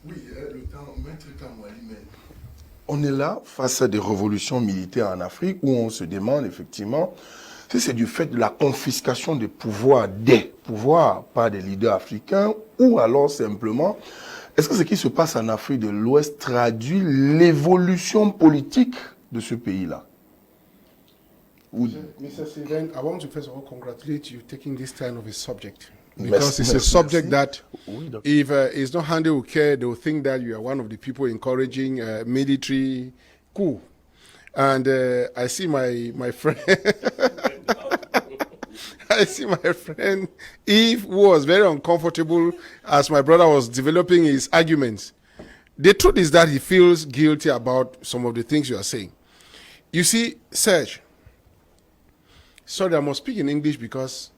Oui, le temps, maître Kamwali, mais on est là face à des révolutions militaires en Afrique où on se demande effectivement si c'est du fait de la confiscation des pouvoirs, pas des leaders africains, ou alors simplement, est-ce que ce qui se passe en Afrique de l'Ouest traduit l'évolution politique de ce pays-là? Mr. Steven, I want to first of all congratulate you taking this kind of a subject. Because it's a subject that if it's not handled with care, they will think that you are one of the people encouraging military coup. And I see my friend, I see my friend Eve, who was very uncomfortable as my brother was developing his arguments. The truth is that he feels guilty about some of the things you are saying. You see, Serge, sorry, I must speak in English because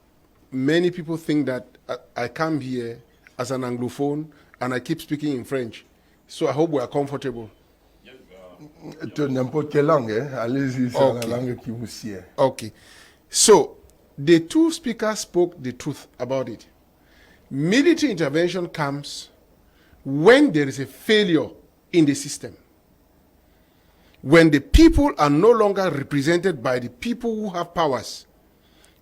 many people think that I come here as an Anglophone and I keep speaking in French. So I hope we are comfortable. N'importe quelle langue, hein? Allez-y, c'est la langue qui vous sied. Okay. So the two speakers spoke the truth about it. Military intervention comes when there is a failure in the system. When the people are no longer represented by the people who have powers.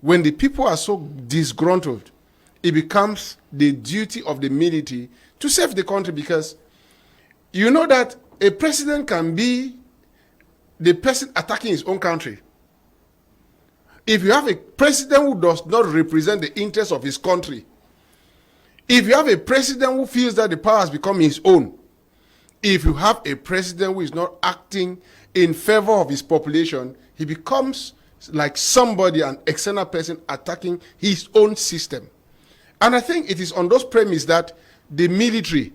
When the people are so disgruntled, it becomes the duty of the military to save the country, because you know that a president can be the person attacking his own country. If you have a president who does not represent the interests of his country, if you have a president who feels that the power has become his own, if you have a president who is not acting in favor of his population, he becomes like somebody, an external person attacking his own system. And I think it is on those premises that the military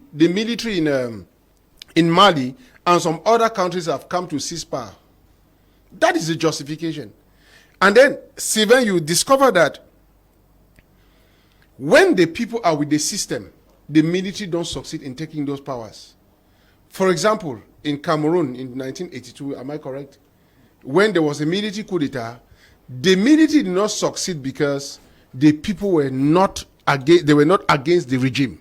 in Mali and some other countries have come to seize power. That is the justification. And then, Sylvain, you discover that when the people are with the system, the military don't succeed in taking those powers. For example, in Cameroon in 1982, am I correct? When there was a military coup d'etat, the military did not succeed because the people were not against the regime.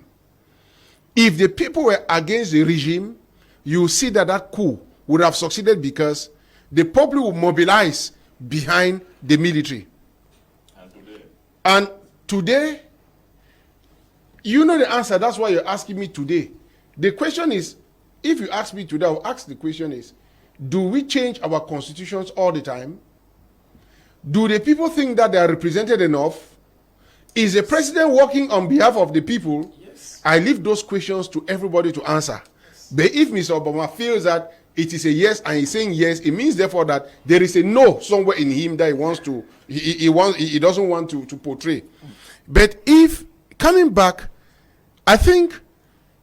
If the people were against the regime, you see that that coup would have succeeded because the public would mobilize behind the military. And today, you know the answer. That's why you're asking me today. The question is, if you ask me today, I'll ask the question is, do we change our constitutions all the time? Do the people think that they are represented enough? Is the president working on behalf of the people? Yes. I leave those questions to everybody to answer. Yes. But if Mr. Obama feels that it is a yes and he's saying yes, it means therefore that there is a no somewhere in him that he wants to, he doesn't want to portray. But if, coming back, I think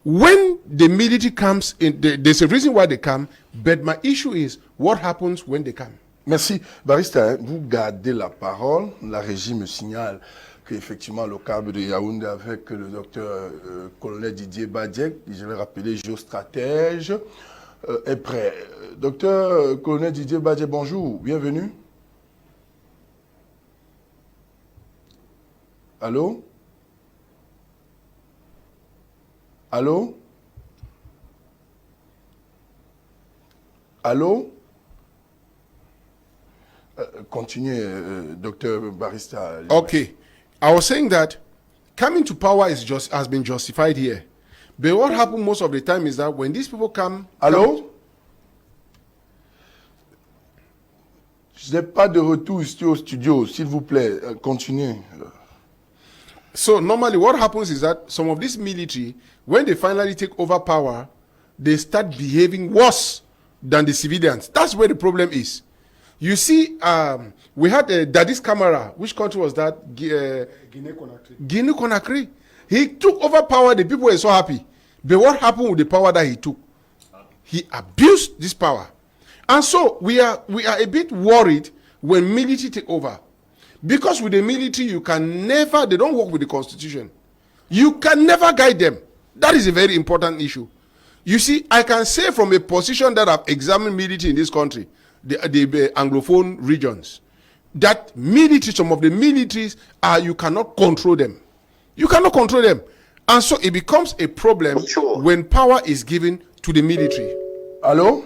when the military comes in, there's a reason why they come, but my issue is what happens when they come. Merci. Barista, vous gardez la parole. La régie me signale qu'effectivement, le cadre de Yaoundé avec le docteur colonel Didier Badiek, je l'ai rappelé, géostratège, est prêt. Docteur colonel Didier Badiek, bonjour, bienvenue. Allô? Allô? Allô? Continuez, Dr. Barista. Okay. I was saying that coming to power has been justified here. But what happens most of the time is that when these people come... Allô? Je n'ai pas de retour ici au studio, s'il vous plaît. Continuez. So normally what happens is that some of this military, when they finally take over power, they start behaving worse than the civilians. That's where the problem is. You see, we had Dadis Camara. Which country was that? Guinea-Conakry. Guinea-Conakry. He took over power. The people were so happy. But what happened with the power that he took? He abused this power. And so we are a bit worried when military take over. Because with the military, you can never, they don't work with the constitution. You can never guide them. That is a very important issue. You see, I can say from a position that I've examined military in this country, the Anglophone regions, that military, some of the militaries you cannot control them. You cannot control them. And so it becomes a problem Sure. when power is given to the military. Allô?